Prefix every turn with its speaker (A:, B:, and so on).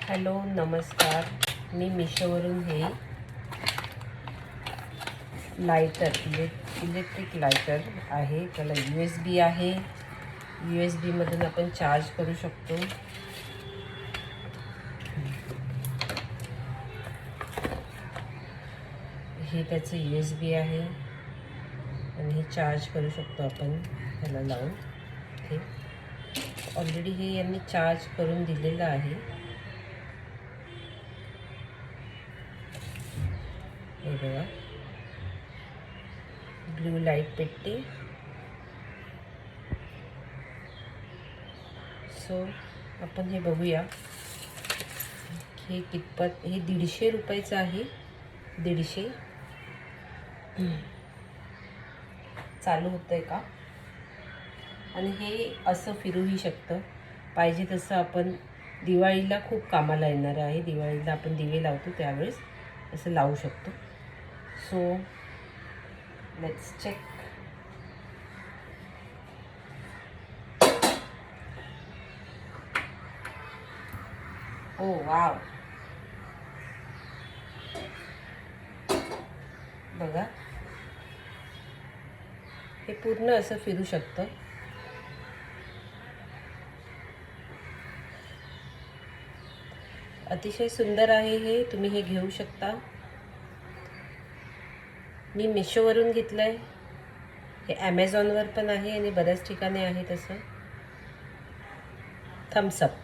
A: Hello नमस्कार. मी मिशोवरून हे लायटर इलेक्ट्रिक लायटर आहे. त्याला USB आहे. USB मधून आपण चार्ज करू शकतो. हे त्याचं USB आहे आणि हे चार्ज करू शकतो आपण त्याला लावून. हे ऑलरेडी हे यांनी चार्ज करून दिलेलं आहे. हे बघा, ब्लू लाईट पेटते. सो आपण हे बघूया हे कितपत. हे 150 रुपयाचं आहे. 150 चालू होतंय का. आणि हे असं फिरूही शकतं. पाहिजे तसं आपण दिवाळीला खूप कामाला येणार आहे. दिवाळीला आपण दिवे लावतो त्यावेळेस असं लावू शकतो. So let's check. Oh wow, बघा हे पूर्ण असं फिरू शकतं. अतिशय सुंदर आहे हे. तुम्ही हे घेऊ शकता. मी मिशोवरून घेतलं आहे. हे ॲमेझॉनवर पण आहे आणि बऱ्याच ठिकाणी आहे तसं. Thumbs up.